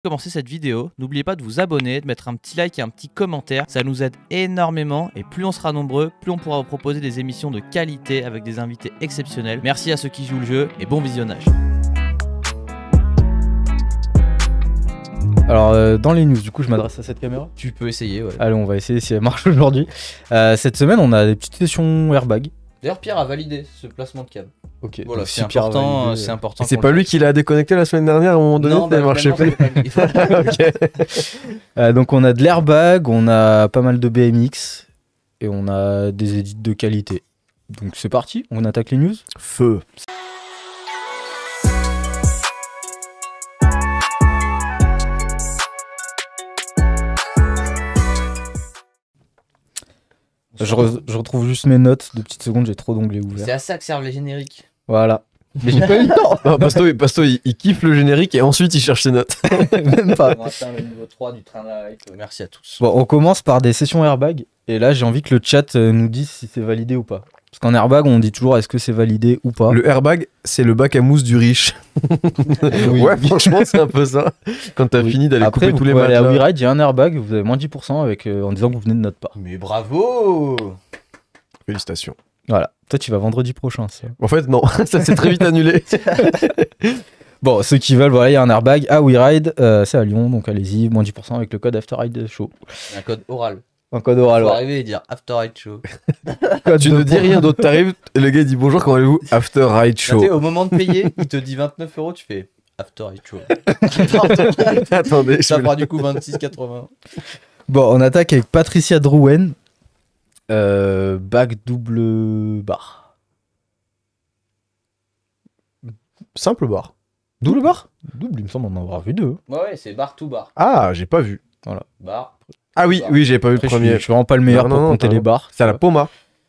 Commencer cette vidéo, n'oubliez pas de vous abonner, de mettre un petit like et un petit commentaire, ça nous aide énormément et plus on sera nombreux, plus on pourra vous proposer des émissions de qualité avec des invités exceptionnels. Merci à ceux qui jouent le jeu et bon visionnage. Alors dans les news, du coup je m'adresse à cette caméra. Tu peux essayer, ouais. Allez, on va essayer si elle marche aujourd'hui. Cette semaine on a des petites sessions airbag. D'ailleurs Pierre a validé ce placement de câble. Ok, Voilà, donc c'est si Pierre a important, validé, c'est important. C'est pas lui qui l'a déconnecté la semaine dernière à un moment donné, Non, ça ne marchait plus. donc on a de l'airbag, on a pas mal de BMX et on a des edits de qualité. Donc c'est parti, on attaque les news. Feu. Je retrouve juste mes notes, 2 petites secondes, j'ai trop d'onglets ouverts. C'est à ça que servent les génériques. Voilà. Mais j'ai pas eu le temps. Non, Pasto il kiffe le générique et ensuite il cherche ses notes. Même pas. On atteint le niveau 3 du train live. Merci à tous. Bon, on commence par des sessions airbag. Et là, j'ai envie que le chat nous dise si c'est validé ou pas. Parce qu'en airbag, on dit toujours est-ce que c'est validé ou pas. Le airbag, c'est le bac à mousse du riche. Oui. Ouais, franchement, c'est un peu ça. Quand t'as fini d'aller Après, couper vous tous les pouvez aller à matelas. WeRide, il y a un airbag, vous avez moins 10% avec, en disant que vous venez de notre part. Mais bravo! Félicitations. Voilà. Toi, tu vas vendredi prochain. Ça. En fait, non, ça s'est très vite annulé. Bon, ceux qui veulent, voilà, il y a un airbag à WeRide. C'est à Lyon, donc allez-y, moins 10% avec le code AfterRide Show. Un code oral. Un code oral. Faut Ouais. arriver et dire After Ride Show. Tu ne dis rien d'autre, t'arrives, et le gars il dit bonjour, comment allez-vous? After Ride Tu sais, Show. au moment de payer, il te dit 29 €, tu fais After Ride Show. Attendez, Ça je fera du coup 26,80. Bon, on attaque avec Patricia Drouwen. Bac double barre. simple barre. Double barre? Double, il me semble en avoir vu 2. Ouais, c'est bar to bar. Ah, j'ai pas vu. Bar. Ah oui, Barre. oui, j'ai pas vu le Après, je premier. suis vraiment pas le meilleur Non, pour non, compter t'as les raison. barres. C'est à la Poma.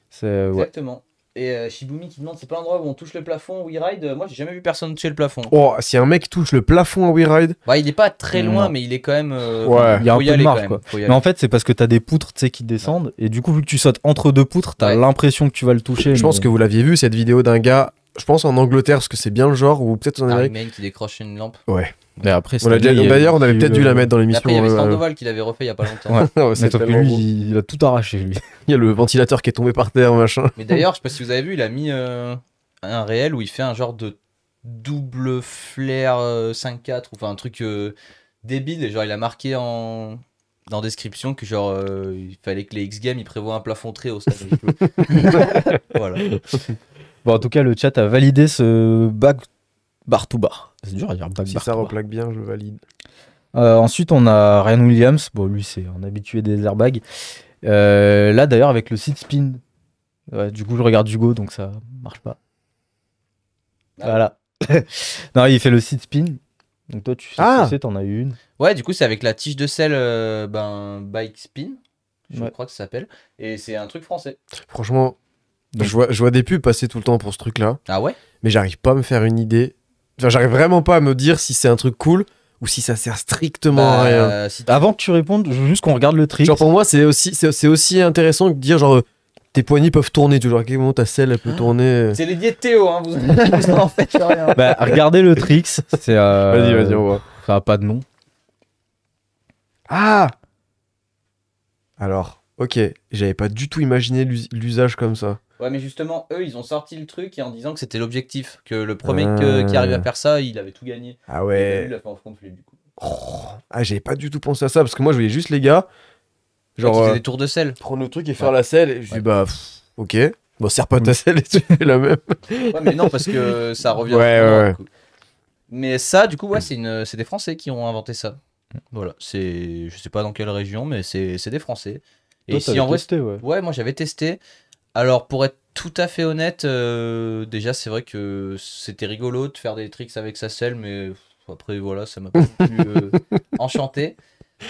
C'est ouais. Exactement. Et Shibumi qui demande c'est pas l'endroit où on touche le plafond WeRide. Moi j'ai jamais vu personne toucher le plafond. Oh, si un mec touche le plafond à WeRide. Ouais, il est pas très loin, Non. mais il est quand même. Ouais. Il y a un faut peu y de aller marge, quand même. quoi. Faut y Mais aller. en fait, c'est parce que t'as des poutres, tu sais, qui descendent. Et du coup, vu que tu sautes entre 2 poutres, t'as Ouais. l'impression que tu vas le toucher. Je pense que vous l'aviez vu, cette vidéo d'un gars, je pense en Angleterre, parce que c'est bien le genre, ou peut-être en Harry Amérique. Main qui décroche une lampe. Ouais. Mais après, On l'a déjà- D'ailleurs, on avait peut-être dû la mettre dans Et l'émission. après il y avait ouais. Sandoval qui l'avait refait il y a pas longtemps. Ouais. Non, Mais c'est sauf que tellement lui, beau. il a tout arraché, lui. Il y a le ventilateur qui est tombé par terre, machin. Mais d'ailleurs, je sais pas si vous avez vu, il a mis un réel où il fait un genre de double flair 5-4 ou enfin un truc débile. Et genre, il a marqué dans description que genre il fallait que les X-Games ils prévoient un plafond très haut. Ça, voilà. Bon, en tout cas, le chat a validé ce bac bar to bar. C'est dur à dire bac Si bar ça to bar. replaque bien, je valide. Ensuite, on a Ryan Williams. Bon, lui, c'est un habitué des airbags. Là, d'ailleurs, avec le seat spin. Ouais, du coup, je regarde Hugo, donc ça marche pas. Ah. Voilà. Non, il fait le seat spin. Donc toi, tu sais Ah. ce que c'est, t'en as eu une. Ouais, du coup, c'est avec la tige de sel bike spin. Je Ouais. crois que ça s'appelle. Et c'est un truc français. Franchement, Donc- je vois des pubs passer tout le temps pour ce truc-là, Ah ouais? mais j'arrive pas à me faire une idée. Enfin, j'arrive vraiment pas à me dire si c'est un truc cool ou si ça sert strictement à rien. Si Avant que tu répondes, je veux juste qu'on regarde le trick. Genre pour moi, c'est aussi intéressant que de dire genre tes poignets peuvent tourner, tu vois, genre, à quel moment ta selle elle peut tourner. c'est les diètes Théo, hein, vous en faites rien. Bah, regardez le trick. C'est. Vas-y, on voit. Ça a pas de nom. Ah! Alors, ok, j'avais pas du tout imaginé l'usage comme ça. Ouais, mais justement, eux, ils ont sorti le truc et en disant que c'était l'objectif. Que le premier Ah. qui arrivait à faire ça, il avait tout gagné. Ah Et lui, ouais. il a fait en front flip, du coup. Ah, j'avais pas du tout pensé à ça parce que moi je voyais juste les gars Genre, genre ils faisaient des tours de sel. prendre le truc et faire Ouais. la selle et je dis Ouais. bah ok. Bon, serre pas ta selle et tu fais la même. Ouais, mais non, parce que ça revient. Ouais, vraiment, ouais. du coup. Mais ça, du coup, ouais, c'est des Français qui ont inventé ça. Voilà, je sais pas dans quelle région, mais c'est des Français. Et Toi, si t'avais en vrai, testé, ouais. ouais, moi j'avais testé. Alors pour être tout à fait honnête, déjà c'est vrai que c'était rigolo de faire des tricks avec sa selle, mais après voilà, ça m'a pas non plus enchanté.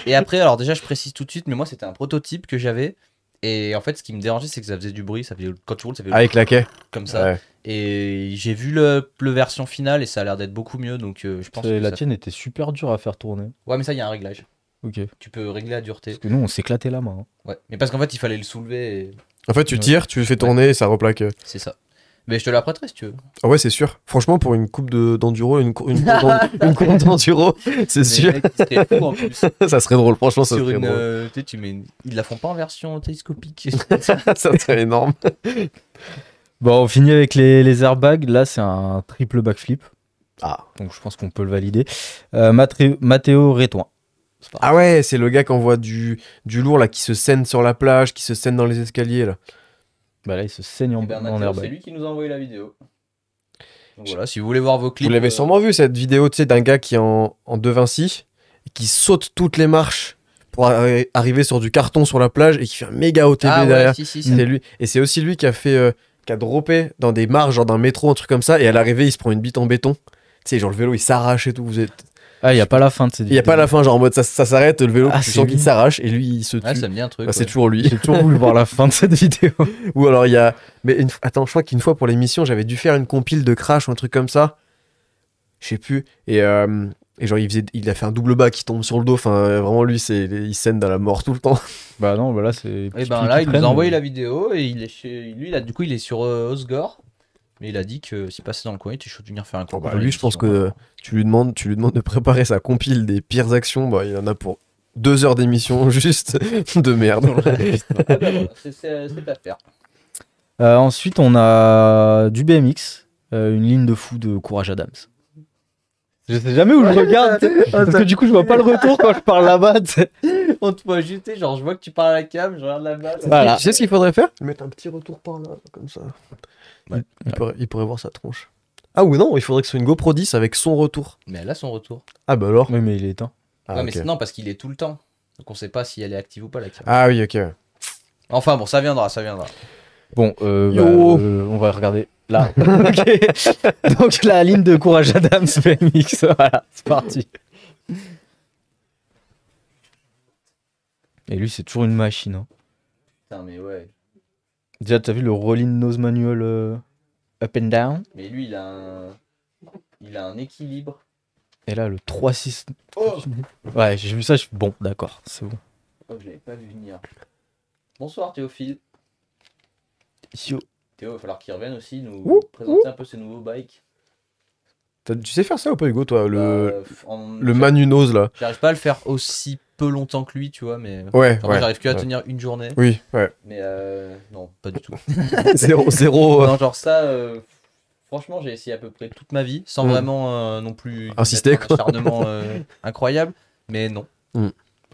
Et après, alors déjà je précise tout de suite, mais moi c'était un prototype que j'avais. Et en fait, ce qui me dérangeait, c'est que ça faisait du bruit, ça faisait quand tu roules, ça fait Avec la quai. comme ça. Ouais. Et j'ai vu le version finale et ça a l'air d'être beaucoup mieux, donc je pense que La ça- tienne était super dure à faire tourner. Ouais, mais ça, il y a un réglage. Ok. Tu peux régler la dureté. Parce que nous, on s'éclatait la main. Hein. Ouais. Mais parce qu'en fait, il fallait le soulever et En fait, tu Ouais. tires, tu le fais tourner et ça replaque. c'est ça. Mais je te la prêterai si tu veux. Ah ouais, c'est sûr. Franchement, pour une coupe d'enduro, une course d'enduro, c'est Mais sûr. mec, il serait fou en plus. Ça serait drôle, franchement, ça Sur serait une. drôle. Tu sais, ils la font pas en version télescopique. Ça serait énorme. Bon, on finit avec les airbags. Là, c'est un triple backflip. Ah. Donc, je pense qu'on peut le valider. Matteo Rétoin. C'est pas- Ah ouais, c'est le gars qui envoie du lourd là, qui se scène sur la plage, qui se scène dans les escaliers là. Bah là, il se saigne en, Eh ben, en Mathéo, c'est airbag. lui qui nous a envoyé la vidéo. Donc voilà, si vous voulez voir vos clips. Vous l'avez sûrement vu cette vidéo, tu sais, d'un gars qui est en De Vinci et qui saute toutes les marches pour arriver sur du carton sur la plage et qui fait un méga OTB Ah ouais, derrière. si, si, C'est lui. Et c'est aussi lui qui a fait, qui a droppé dans des marches, genre d'un métro, un truc comme ça. Et à l'arrivée, il se prend une bite en béton. Tu sais, genre le vélo, il s'arrache et tout. Ah, il n'y a pas la fin de cette Il y a pas la fin, genre en mode ça s'arrête, le vélo, Ah, tu c'est sens qu'il lui. s'arrache et lui, il se tue. Ouais, ça me dit un truc. Bah, c'est ouais. toujours lui. J'ai toujours voulu voir la fin de cette vidéo. Ou alors il y a. Mais attends, je crois qu'une fois pour l'émission, j'avais dû faire une compile de Crash ou un truc comme ça. Je sais plus. Et genre, il a fait un double bas qui tombe sur le dos. Enfin, vraiment, lui, il scène dans la mort tout le temps. Bah non, bah là, c'est. Et ben là, il nous a envoyé la vidéo et il est chez lui. Là, du coup, il est sur Osgore. Mais il a dit que s'il passait dans le coin, il était chaud de venir faire un Bon, cours. bah, lui, je pense que tu lui demandes de préparer sa compile des pires actions. Bah, il en a pour 2 heures d'émission juste de merde. C'est à faire. Ensuite, on a du BMX, une ligne de fou de Courage Adams. Je sais jamais où je regarde, parce que du coup, je vois pas le retour quand je parle là-bas. Tu sais. On te voit juste, genre, je vois que tu parles à la cam, je regarde là-bas. Voilà. Tu sais ce qu'il faudrait faire? Mettre un petit retour par là, comme ça. Ouais. Il pourrait voir sa tronche. Ah ou non, il faudrait que ce soit une GoPro 10 avec son retour. Mais elle a son retour. Ah bah alors. Oui, mais il est éteint. Ah, ouais, ok. mais non, parce qu'il est tout le temps. Donc on sait pas si elle est active ou pas la cam. Ah oui, ok. Ouais. Enfin bon, ça viendra, ça viendra. Bon, Yo. on va regarder là. Ok. Donc, la ligne de Courage Adams BMX, voilà, c'est parti. Et lui, c'est toujours une machine. Hein. Putain, mais ouais. Déjà, t'as vu le rolling nose manual up and down? Mais lui, il a un équilibre. Et là, le 3-6. Oh, Ouais, j'ai vu ça, je suis bon, d'accord, c'est bon. oh je l'avais pas vu venir. Bonsoir Théophile. Yo. Théo, il va falloir qu'il revienne aussi nous Ouh, présenter un peu ses nouveaux bikes. Tu sais faire ça ou pas, Hugo, toi, le Le Manunose là? J'arrive pas à le faire aussi peu longtemps que lui, tu vois, mais. Ouais, Enfin, moi, ouais. j'arrive que à ouais. tenir une journée. Oui, ouais. Mais non, pas du tout. Zéro. Non, genre ça, franchement, j'ai essayé à peu près toute ma vie, sans Mm. vraiment non plus Insister, mettre un quoi. acharnement incroyable. Mais non.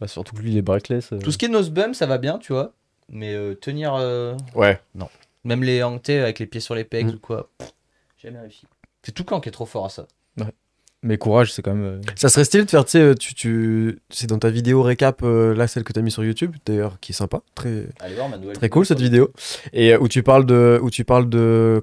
Bah, surtout que lui, il est breakless. Tout ce qui est nose bum, ça va bien, tu vois. Mais tenir. Ouais. Même les hangtés avec les pieds sur les pegs Mm. ou quoi, j'ai jamais réussi. C'est tout camp qui est trop fort à ça. Mais Courage, c'est quand même. Ça serait stylé de faire, tu sais, c'est dans ta vidéo récap, là, celle que t'as mis sur YouTube, d'ailleurs, qui est sympa, très, Allez voir ma nouvelle très cool cette vidéo. Et où tu parles de,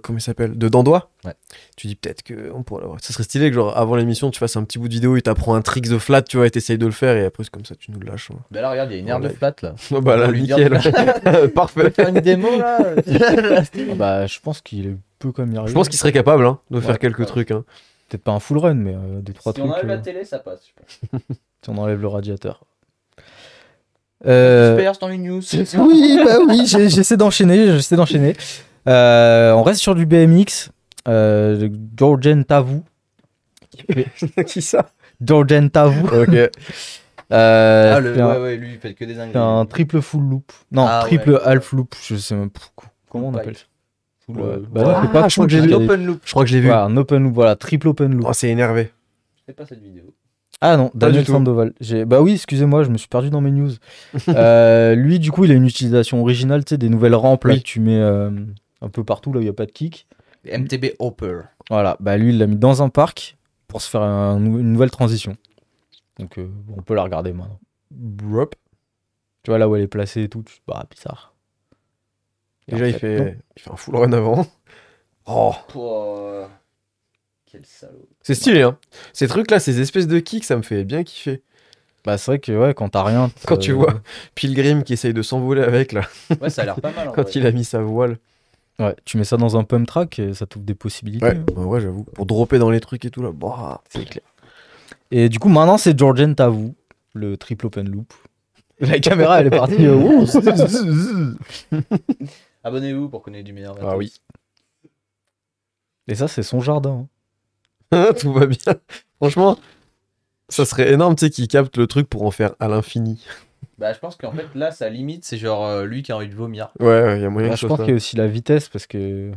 comment il s'appelle, de Dandois. Ouais. Tu dis peut-être que on pourrait l'avoir. Ça serait stylé que genre avant l'émission tu fasses un petit bout de vidéo, il t'apprend un trick de flat, tu vois, et t'essayes de le faire, et après c'est comme ça tu nous le lâches. Hein. Bah là, regarde, il y a une aire de Ouais. flat là. Oh, bah là, On lui dire nickel. de Parfait. faire une démo là. Ah bah, je pense qu'il peut quand même y arriver. Je pense qu'il serait capable hein, de faire Ouais, quelques ouais. trucs. Hein. Peut-être pas un full run, mais 2-3 Si on trucs. enlève la télé, ça passe. Je pense. Si on enlève le radiateur. Super, c'est dans les news. Oui, bah oui, j'essaie d'enchaîner. On reste sur du BMX. Georgian Tavou. Qui ça? Georgian Tavou. Ok. Ah, c'est un, ouais, lui, il fait que des dingueries. c'est un triple full loop. Non, Ah, triple ouais. half loop. Je sais même pas comment on Full appelle pipe. ça. Full, Ouais. euh, Bah ouais. non, c'est pas je crois full que j'ai pipe. vu. Open loop. Je crois que je l'ai vu. Ouais, un open loop, voilà, triple open loop. Oh, c'est énervé. C'est pas cette vidéo. Ah non, Daniel du tout. Sandoval. Bah oui, excusez-moi, je me suis perdu dans mes news. Lui, du coup, il a une utilisation originale, tu sais, des nouvelles rampes là Oui. que tu mets un peu partout là où il n'y a pas de kick. MTB Hopper. Voilà, bah lui, il l'a mis dans un parc pour se faire une nouvelle transition. Donc, on peut la regarder maintenant. Brop. Tu vois là où elle est placée et tout, bah bizarre. Et Déjà, en il fait, fait un full run avant. Oh, Quel salaud. c'est stylé, hein. Ces trucs-là, ces espèces de kicks, ça me fait bien kiffer. bah c'est vrai que ouais, quand t'as rien. Quand tu vois Pilgrim qui essaye de s'envoler avec, là, Ouais, ça a l'air pas mal. En quand vrai. il a mis sa voile. Ouais, tu mets ça dans un pump track et ça t'ouvre des possibilités. Ouais, bah ouais, j'avoue. Pour dropper dans les trucs et tout, là, bah, C'est clair. Et du coup, maintenant, c'est Georgian Tavou, le triple open loop. La caméra, elle est partie. Abonnez-vous pour connaître du meilleur. Ah oui. Et ça, c'est son jardin. Tout va bien. Franchement, ça serait énorme, tu sais, qu'il capte le truc pour en faire à l'infini. Bah, je pense qu'en fait, là, sa limite, c'est genre lui qui a envie de vomir. Ouais, il y a moyen Là, que je ce pense soit qu'il y ça. a aussi la vitesse parce que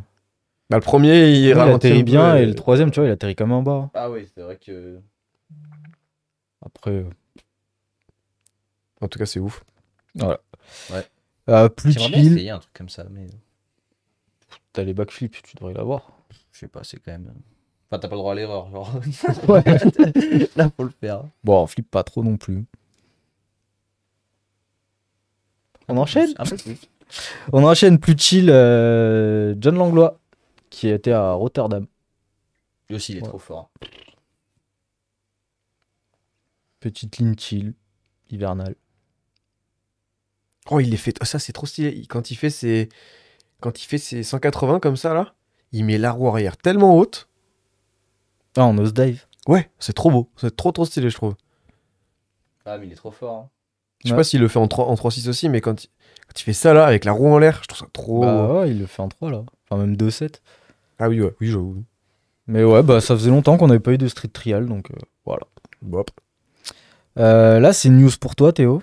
Bah, le premier, il il ralentit atterrit un peu, bien et le troisième, tu vois, il atterrit comme en bas. Ah oui, c'est vrai que. Après, En tout cas, c'est ouf. voilà. Ouais. Plus J'aimerais bien chill, essayer un truc comme ça, mais t'as les backflips, tu devrais l'avoir. je sais pas, c'est quand même. Enfin, t'as pas le droit à l'erreur, genre. Ouais. Là, faut le faire. Bon, on flippe pas trop non plus. On enchaîne. Un peu plus. On enchaîne plus chill, John Langlois, qui était à Rotterdam. Lui aussi, il est Ouais. trop fort. Petite ligne chill, hivernale. Oh, il les fait. Oh, ça, c'est trop stylé. Quand il fait ses 180 comme ça, là, il met la roue arrière tellement haute. Ah, en nosedive. Ouais, c'est trop beau. C'est trop stylé, je trouve. Ah, mais il est trop fort. Hein. Je sais Ouais. pas s'il le fait en 3-6 aussi, mais quand il fait ça, là, avec la roue en l'air, je trouve ça trop. Bah ouais, il le fait en 3 là. Enfin, même 2-7. Ah oui, ouais, oui, j'avoue. Mais ouais, bah ça faisait longtemps qu'on n'avait pas eu de street trial, donc voilà. Bop. Là, c'est une news pour toi, Théo.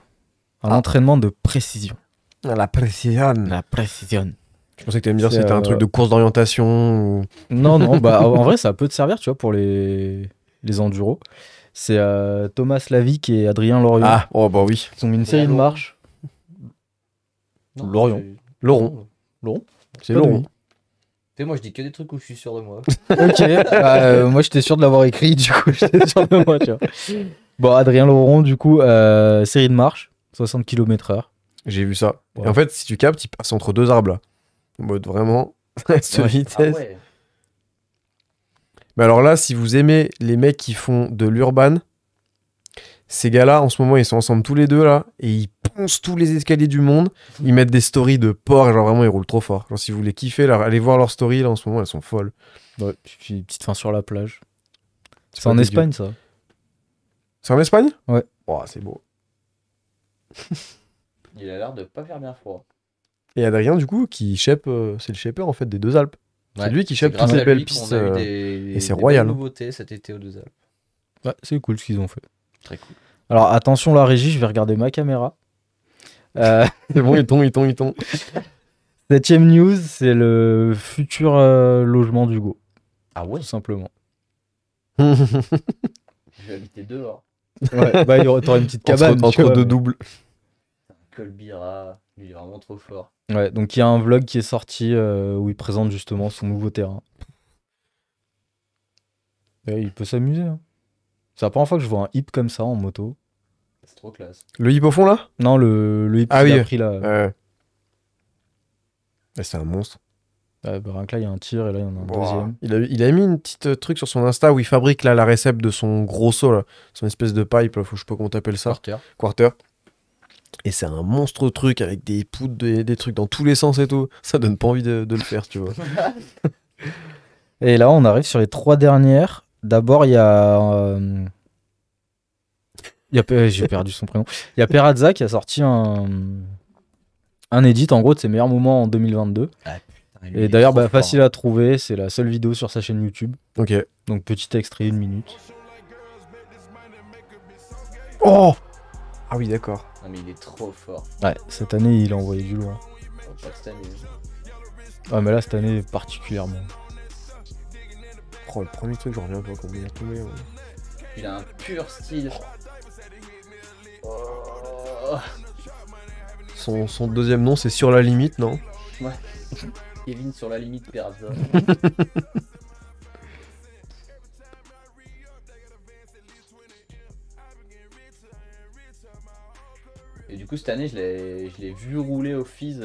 Un Ah. entraînement de précision. La précision. La précision. Je pensais que t'allais me dire C'est, c'était un truc de course d'orientation ou. Non, non, bah en vrai, ça peut te servir, tu vois, pour les enduros. C'est Thomas Lavic et Adrien Lorion. Ah, oh bah oui. Ils ont mis une série de Lorion. marches. Non, Lorion. Lauron. Laurent C'est Pas de Lauron. lui. Tu sais, moi, je dis que des trucs où je suis sûr de moi. Ok, moi j'étais sûr de l'avoir écrit, du coup j'étais sûr de moi, tu vois. Bon, Adrien Laurent, du coup, série de marche, 60 km/h. J'ai vu ça. Ouais. Et en fait, si tu captes, il passe entre deux arbres là. En mode vraiment, cette Ouais. Ah vitesse. ouais. Mais alors là, si vous aimez les mecs qui font de l'urban, ces gars-là, en ce moment, ils sont ensemble tous les deux là, et ils poncent tous les escaliers du monde. Ils mettent des stories de porc, genre vraiment, ils roulent trop fort. Genre, si vous voulez kiffer, là, allez voir leurs stories là, en ce moment, elles sont folles. Ouais, puis petite fin sur la plage. C'est pas en dégueu. Espagne, ça. C'est en Espagne? Ouais. Oh, c'est beau. Il a l'air de pas faire bien froid. Et Adrien, du coup, qui shape, c'est le shaper en fait des deux Alpes. C'est lui qui shape grâce toutes les à belles lui pistes. qu'on a eu des, et c'est des royal, belles hein. nouveautés cet été aux Deux Alpes. Ouais, c'est cool ce qu'ils ont fait. Très cool. Alors attention, la régie, je vais regarder ma caméra. C'est bon, il tombe. 7ème news, c'est le futur logement d'Hugo, Ah ouais. tout simplement. Je vais habiter dehors. Ouais, bah, t'auras une petite cabane. tu entre vois, deux mais- doubles. Colbira, lui, il est vraiment trop fort. Ouais, donc il y a un vlog qui est sorti où il présente justement son nouveau terrain. Et il peut s'amuser. Hein. C'est la première fois que je vois un hip comme ça en moto. C'est trop classe. Le hip au fond là? Non, le hip Ah qu'il oui. a pris là. Ouais. Ouais, c'est un monstre. Bah, rien que là, il y a un tir et là, il y en a un deuxième. Il a mis une petite truc sur son Insta où il fabrique là la récep de son gros seau là. Son espèce de pipe, là, je sais pas comment t'appelles ça. Quarter. Et c'est un monstre truc avec des poudres, des trucs dans tous les sens et tout. Ça donne pas envie de le faire, tu vois. Et là, on arrive sur les 3 dernières. D'abord, il y a. J'ai perdu son prénom. Il y a Perazza qui a sorti un edit en gros de ses meilleurs moments en 2022. Et d'ailleurs, bah, facile à trouver. C'est la seule vidéo sur sa chaîne YouTube. Ok. Donc, petit extrait, 1 minute. Oh! Ah oui, d'accord. Non mais il est trop fort. Ouais, cette année, il a envoyé du lourd. Oh, pas cette année. Ouais, mais là, cette année, particulièrement. Oh, le premier truc, j'en reviens pas combien il a tombé. Ouais. Il a un pur style. Oh. Son deuxième nom, c'est Sur la limite, non? Ouais. Kevin sur la limite Perazza. Et du coup cette année je l'ai vu rouler au Fizz.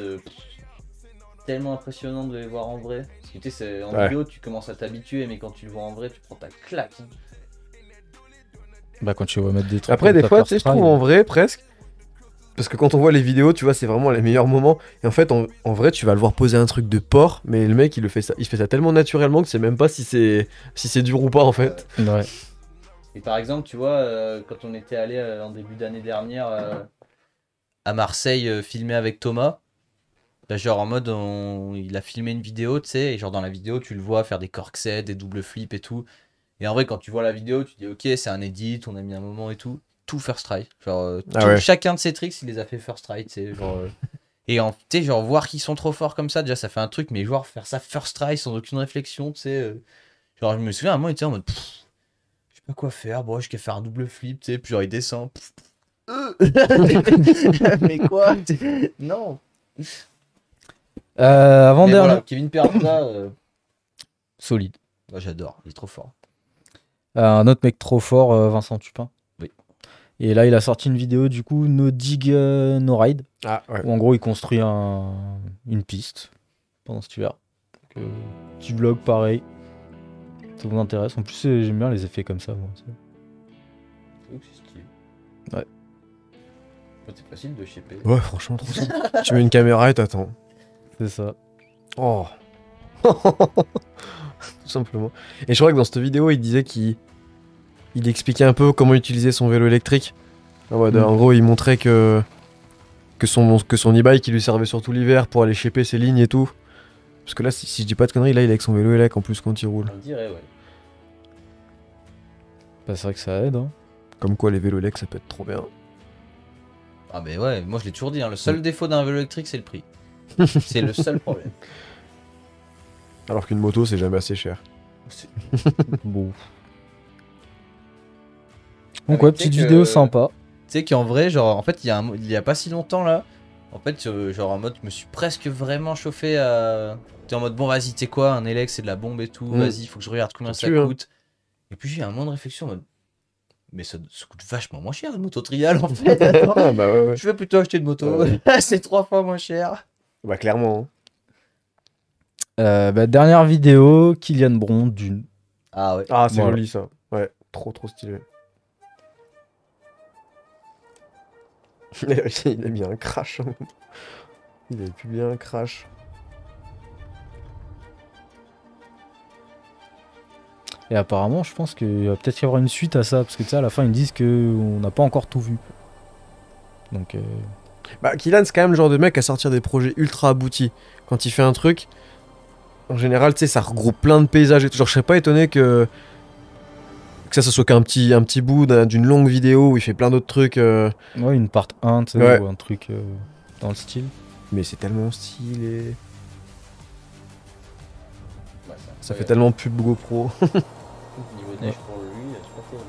Tellement impressionnant de les voir en vrai. Parce que tu sais, en Ouais. vidéo tu commences à t'habituer, mais quand tu le vois en vrai tu prends ta claque. Hein. Bah, quand tu vas mettre des trucs. Après, comme des ça, fois, first tu sais, je try, trouve en vrai, presque. Parce que quand on voit les vidéos, tu vois, c'est vraiment les meilleurs moments. Et en fait, en vrai, tu vas le voir poser un truc de porc, mais le mec, il fait ça tellement naturellement que tu sais même pas si c'est dur ou pas, en fait. Ouais. Et par exemple, tu vois, quand on était allé en début d'année dernière à Marseille filmer avec Thomas, Là, genre en mode, il a filmé une vidéo, tu sais, et genre dans la vidéo, tu le vois faire des corksets, des double flips et tout. Et en vrai, quand tu vois la vidéo, tu dis, ok, c'est un edit, on a mis un moment et tout. Tout first try. Genre, chacun de ces tricks, il les a fait first try, tu sais, genre... Et tu sais, genre, voir qu'ils sont trop forts comme ça, déjà, ça fait un truc, mais genre, faire ça first try sans aucune réflexion, tu sais. Genre, je me souviens, à un moment, il était en mode, je sais pas quoi faire, bon, je vais faire un double flip, tu sais, puis genre, il descend. Mais quoi? Non. Avant-dernier. Voilà, Kevin Pereira, Solide. bah, j'adore, il est trop fort. Un autre mec trop fort, Vincent Tupin. Oui. Et là, il a sorti une vidéo, du coup, No Dig, No Ride. Ah, ouais. Où en gros, il construit une piste pendant cet hiver. Donc, petit vlog pareil. Ça vous intéresse? En plus, j'aime bien les effets comme ça. Moi, C'est stylé. Ouais. C'est facile de shaper. Ouais, franchement, trop simple. Tu mets une caméra et t'attends. c'est ça. Oh. Tout simplement. Et je crois que dans cette vidéo, il disait qu'il expliquait un peu comment utiliser son vélo électrique. En gros, il montrait que son e-bike qui lui servait surtout l'hiver pour aller shaper ses lignes et tout. Parce que là, si je dis pas de conneries, là, il est avec son vélo élec en plus quand il roule. On dirait, ouais. Bah, c'est vrai que ça aide. Hein. Comme quoi, les vélos élec, ça peut être trop bien. Ah, mais ouais, moi je l'ai toujours dit, hein, le seul défaut d'un vélo électrique, c'est le prix. C'est le seul problème. Alors qu'une moto, c'est jamais assez cher. Bon. Ah, Donc, mais ouais, tu sais petite que- vidéo sympa. Tu sais qu'en vrai, genre, en fait, il y a pas si longtemps là, en fait, genre en mode, je me suis presque vraiment chauffé à. T'es en mode, bon, vas-y, tu sais quoi, un élec, c'est de la bombe et tout, vas-y, faut que je regarde combien ça tue, hein. coûte. Et puis j'ai un moment de réflexion en mode, mais ça coûte vachement moins cher une moto trial en fait. Attends, Ah, bah ouais. je vais plutôt acheter une moto, c'est 3 fois moins cher. Bah clairement. Dernière vidéo, Kylian Bron, Dune. Ah ouais. Ah, c'est Voilà. joli ça. Ouais, trop stylé. Il a mis un crash. Hein. Il avait publié un crash. Et apparemment, je pense qu'il va peut-être y avoir une suite à ça. Parce que tu sais, à la fin, ils disent qu'on n'a pas encore tout vu. Donc, Bah, Kylian, c'est quand même le genre de mec à sortir des projets ultra aboutis. Quand il fait un truc, en général, tu sais, ça regroupe plein de paysages et tout. Genre, je serais pas étonné que ça soit qu'un petit bout d'une longue vidéo où il fait plein d'autres trucs. ouais, une part 1, tu sais, Ouais. ou un truc dans le style. Mais c'est tellement stylé. Ouais, Ça fait tellement pub GoPro. Niveau neige pour lui, c'est pas terrible.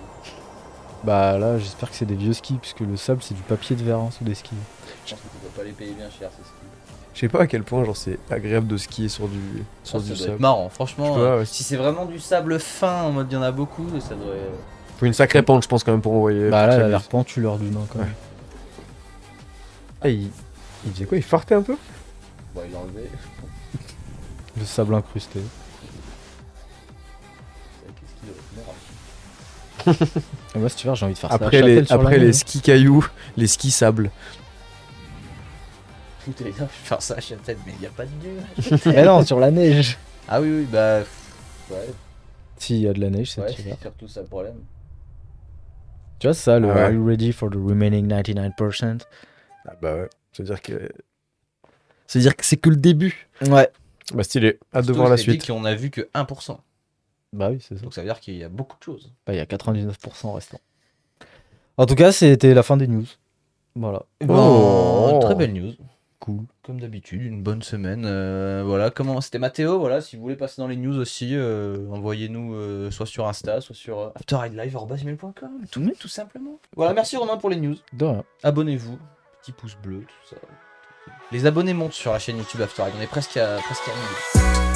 Bah là, j'espère que c'est des vieux skis. Puisque le sable, c'est du papier de verre sous des skis. Je pense que tu dois pas les payer bien cher, c'est ce qui. Je sais pas à quel point, genre, c'est agréable de skier sur du Ça doit être sable. marrant, franchement. Tu vois, ouais. Si c'est vraiment du sable fin, en mode il y en a beaucoup, ça devrait. Faut une sacrée pente, je pense, quand même, pour envoyer. Bah pour là, que elle ça a l'air glisse. pentu leur dune quand même. Ah, il faisait quoi? Il fartait un peu? Bon, il a enlevé. Le sable incrusté. Qu'est-ce qu'il devrait faire? Et moi, cet hiver, j'ai envie de faire ça. Après les skis cailloux, les skis sable. Tout est bien, je vais faire ça à Châtel, mais il n'y a pas de dieu. Mais non, sur la neige. Ah oui, oui, bah. Ouais, Si, il y a de la neige cet ouais, hiver. c'est surtout ça le problème. Tu vois, c'est ça, le Ah ouais. Are you ready for the remaining 99%? Ah bah ouais, c'est-à-dire que c'est que le début. Ouais. Bah stylé, hâte de Surtout voir la que c'est dit suite. qu'on a vu que 1%. Bah oui, c'est ça. Donc ça veut dire qu'il y a beaucoup de choses. Bah, il y a 99% restant. En tout cas, c'était la fin des news. Voilà. Oh. Très belle news. Cool. Comme d'habitude, une bonne semaine. Voilà, c'était Mathéo. Voilà, si vous voulez passer dans les news aussi, envoyez-nous soit sur Insta, soit sur afterridelive@gmail.com. Tout simplement. Voilà, merci Romain pour les news. De rien. Abonnez-vous, petit pouce bleu, tout ça. Les abonnés montent sur la chaîne YouTube After Ride. On est presque à 1000.